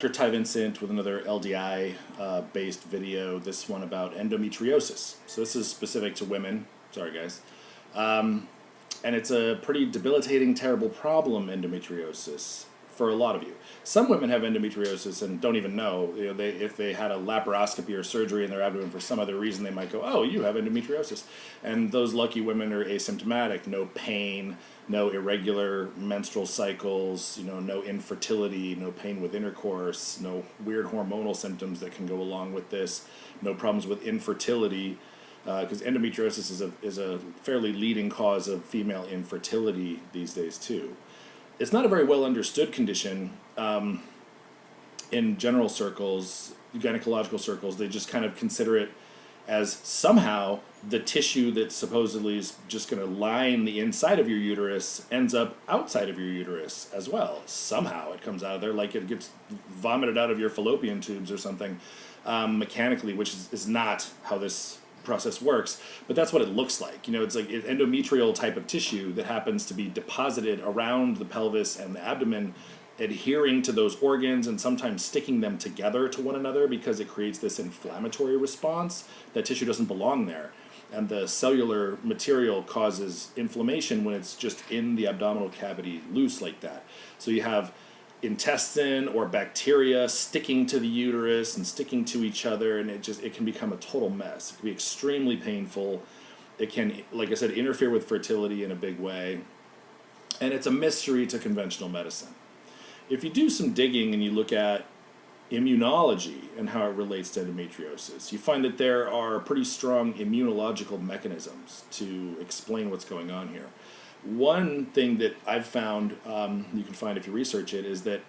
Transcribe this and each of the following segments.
Ty Vincent with another LDI based video, this one about endometriosis. So this is specific to women, sorry guys. And it's a pretty debilitating, terrible problem, endometriosis, for a lot of you. Some women have endometriosis and don't even know. If they had a laparoscopy or surgery in their abdomen for some other reason, they might go, oh, you have endometriosis. And those lucky women are asymptomatic, no pain, no irregular menstrual cycles, no infertility, no pain with intercourse, no weird hormonal symptoms that can go along with this, no problems with infertility, because endometriosis is a fairly leading cause of female infertility these days too. It's not a very well understood condition in general circles, gynecological circles. They just kind of consider it as somehow the tissue that supposedly is just going to line the inside of your uterus ends up outside of your uterus as well. Somehow it comes out of there like it gets vomited out of your fallopian tubes or something mechanically, which is not how this process works, but that's what it looks like. It's like an endometrial type of tissue that happens to be deposited around the pelvis and the abdomen, adhering to those organs and sometimes sticking them together to one another because it creates this inflammatory response. That tissue doesn't belong there. And the cellular material causes inflammation when it's just in the abdominal cavity loose like that. So you have intestine or bacteria sticking to the uterus and sticking to each other, and it can become a total mess. It can be extremely painful. It can, like I said, interfere with fertility in a big way. And it's a mystery to conventional medicine. If you do some digging and you look at immunology and how it relates to endometriosis, you find that there are pretty strong immunological mechanisms to explain what's going on here. One thing that I've found, you can find if you research it, is that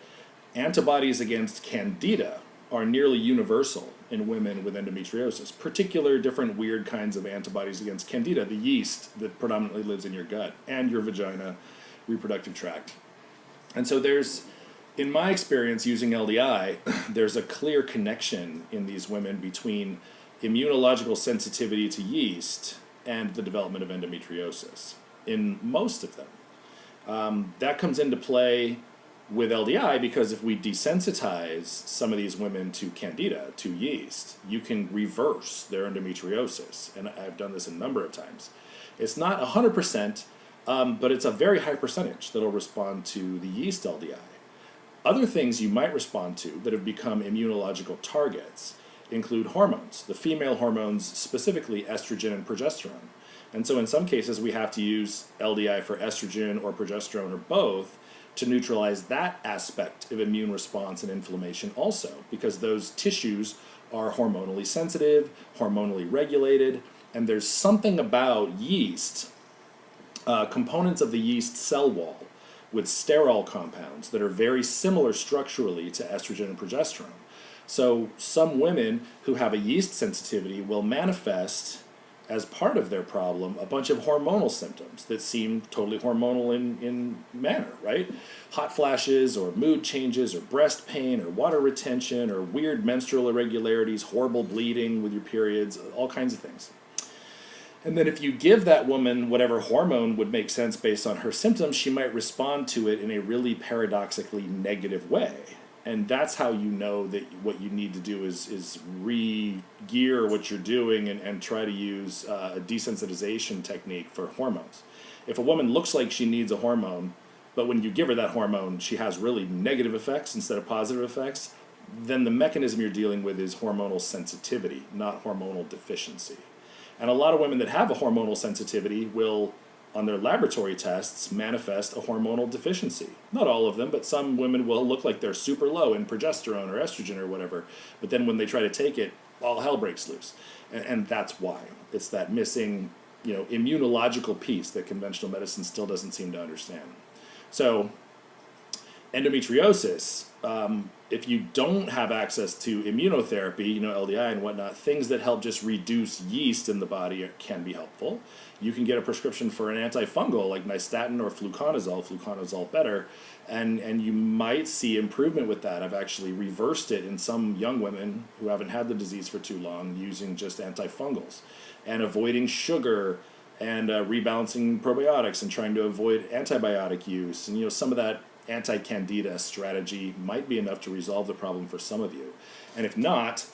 antibodies against candida are nearly universal in women with endometriosis. Particular different weird kinds of antibodies against candida, the yeast that predominantly lives in your gut and your vagina, reproductive tract. And so in my experience using LDI, there's a clear connection in these women between immunological sensitivity to yeast and the development of endometriosis. In most of them. That comes into play with LDI because if we desensitize some of these women to candida, to yeast, you can reverse their endometriosis. And I've done this a number of times. It's not 100%, but it's a very high percentage that'll respond to the yeast LDI. Other things you might respond to that have become immunological targets include hormones, the female hormones, specifically estrogen and progesterone. And so in some cases, we have to use LDI for estrogen or progesterone or both to neutralize that aspect of immune response and inflammation also, because those tissues are hormonally sensitive, hormonally regulated, and there's something about yeast, components of the yeast cell wall with sterol compounds that are very similar structurally to estrogen and progesterone. So some women who have a yeast sensitivity will manifest as part of their problem a bunch of hormonal symptoms that seem totally hormonal in manner, right? Hot flashes or mood changes or breast pain or water retention or weird menstrual irregularities, horrible bleeding with your periods, all kinds of things. And then if you give that woman whatever hormone would make sense based on her symptoms, she might respond to it in a really paradoxically negative way. And that's how you know that what you need to do is re-gear what you're doing and try to use a desensitization technique for hormones. If a woman looks like she needs a hormone, but when you give her that hormone, she has really negative effects instead of positive effects, then the mechanism you're dealing with is hormonal sensitivity, not hormonal deficiency. And a lot of women that have a hormonal sensitivity will, on their laboratory tests, manifest a hormonal deficiency. Not all of them, but some women will look like they're super low in progesterone or estrogen or whatever, but then when they try to take it, all hell breaks loose. And that's why. It's that missing, immunological piece that conventional medicine still doesn't seem to understand. So, endometriosis, if you don't have access to immunotherapy, LDI and whatnot, things that help just reduce yeast in the body can be helpful. You can get a prescription for an antifungal like nystatin or fluconazole better, and you might see improvement with that. I've actually reversed it in some young women who haven't had the disease for too long using just antifungals and avoiding sugar and rebalancing probiotics and trying to avoid antibiotic use. And some of that anti-candida strategy might be enough to resolve the problem for some of you. And if not,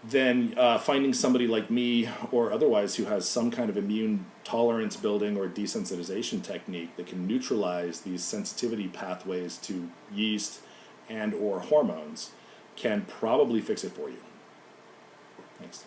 then finding somebody like me or otherwise who has some kind of immune tolerance building or desensitization technique that can neutralize these sensitivity pathways to yeast and or hormones can probably fix it for you. Thanks.